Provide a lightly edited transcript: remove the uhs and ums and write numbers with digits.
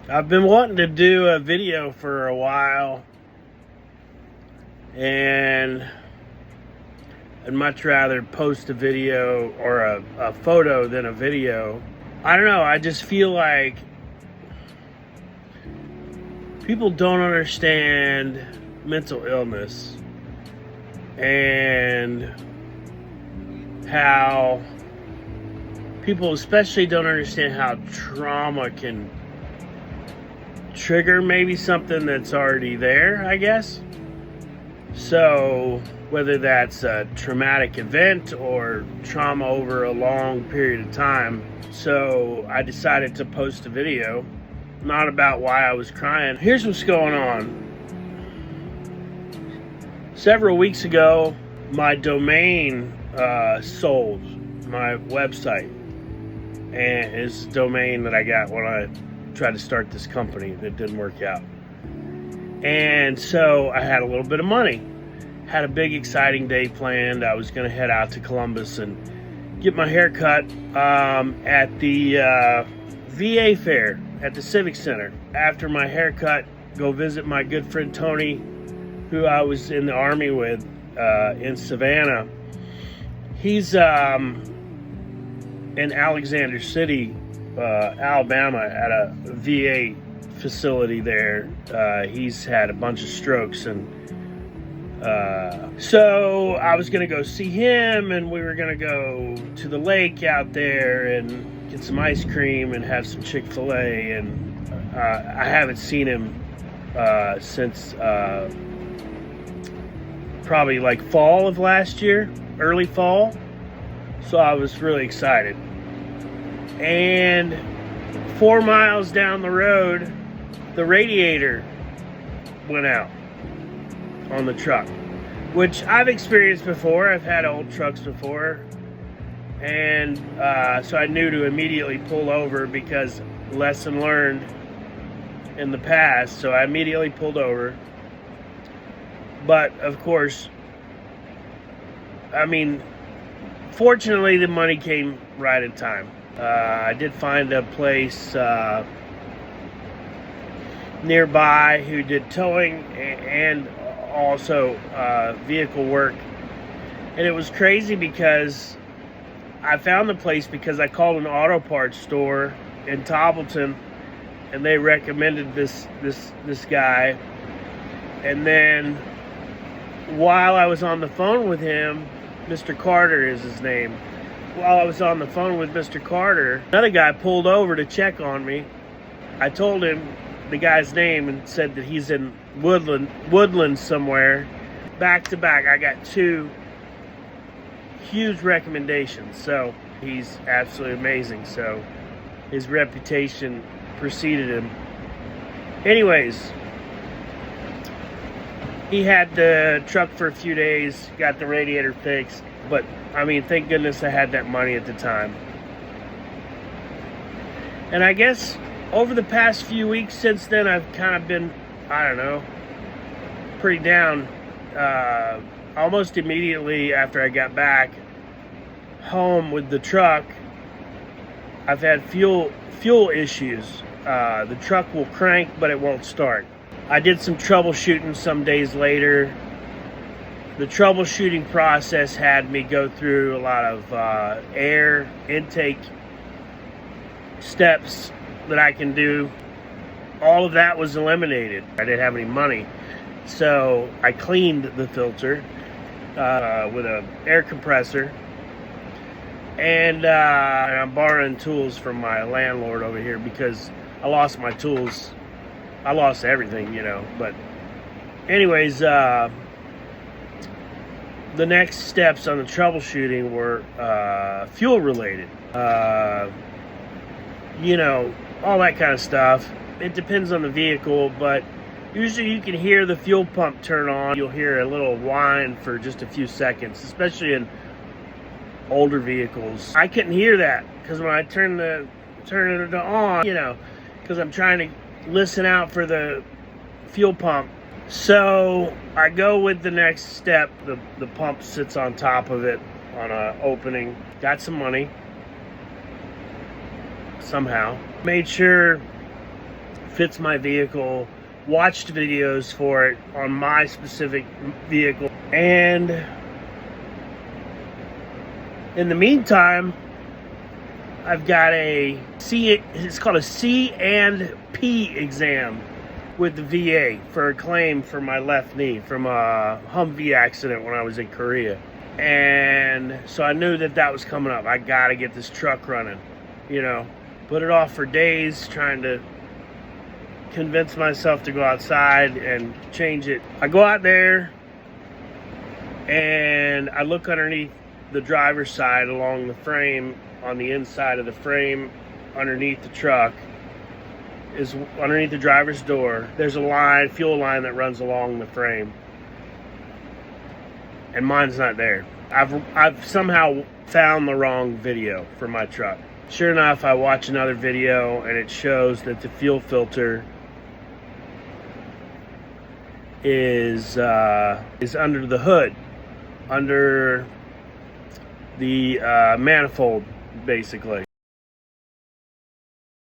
I've been wanting to do a video for a while, and I'd much rather post a video or a photo than a video. I don't know, I just feel like people don't understand mental illness and how people especially don't understand how trauma can trigger maybe something that's already there, I guess. So whether that's a traumatic event or trauma over a long period of time. So I decided to post a video, not about why I was crying. Here's what's going on. Several weeks ago, my domain sold, my website, and it's a domain that I got when I tried to start this company that didn't work out. And so I had a little bit of money, had a big exciting day planned. I was going to head out to Columbus and get my hair cut at the VA fair at the Civic Center. After my haircut, go visit my good friend Tony, who I was in the Army with in Savannah. He's in Alexander City, Alabama, at a VA facility there. He's had a bunch of strokes, and so I was gonna go see him, and we were gonna go to the lake out there and get some ice cream and have some Chick-fil-A. And I haven't seen him since probably like fall of last year, early fall. So I was really excited. And 4 miles down the road, the radiator went out on the truck, which I've experienced before. I've had old trucks before. And so I knew to immediately pull over, because lesson learned in the past. So I immediately pulled over. But of course, I mean, fortunately the money came right in time. I did find a place nearby who did towing and also vehicle work. And it was crazy because I found the place because I called an auto parts store in Toppleton, and they recommended this guy. And then while I was on the phone with him, Mr. Carter is his name. While I was on the phone with Mr. Carter, another guy pulled over to check on me. I told him the guy's name and said that he's in Woodland somewhere. Back to back, I got 2 huge recommendations. So he's absolutely amazing. So his reputation preceded him. Anyways, he had the truck for a few days, got the radiator fixed. But, I mean, thank goodness I had that money at the time. And I guess over the past few weeks since then, I've kind of been, I don't know, pretty down. Almost immediately after I got back home with the truck, I've had fuel issues. The truck will crank, but it won't start. I did some troubleshooting some days later. The troubleshooting process had me go through a lot of air intake steps that I can do. All of that was eliminated. I didn't have any money. So I cleaned the filter with an air compressor. And I'm borrowing tools from my landlord over here because I lost my tools. I lost everything, you know. But anyways, the next steps on the troubleshooting were fuel related. You know, all that kind of stuff. It depends on the vehicle, but usually you can hear the fuel pump turn on. You'll hear a little whine for just a few seconds, especially in older vehicles. I couldn't hear that because when I turn it on, you know, because I'm trying to listen out for the fuel pump. So I go with the next step. The pump sits on top of it on an opening. Got some money somehow. Made sure fits my vehicle, watched videos for it on my specific vehicle, and in the meantime, I've got it's called a C&P exam with the VA for a claim for my left knee from a Humvee accident when I was in Korea. And so I knew that was coming up. I got to get this truck running, Put it off for days, trying to convince myself to go outside and change it. I go out there and I look underneath the driver's side along the frame, on the inside of the frame, underneath the truck, is underneath the driver's door. There's a fuel line that runs along the frame, and mine's not there. I've somehow found the wrong video for my truck. Sure enough, I watch another video and it shows that the fuel filter is under the hood, under the manifold, basically.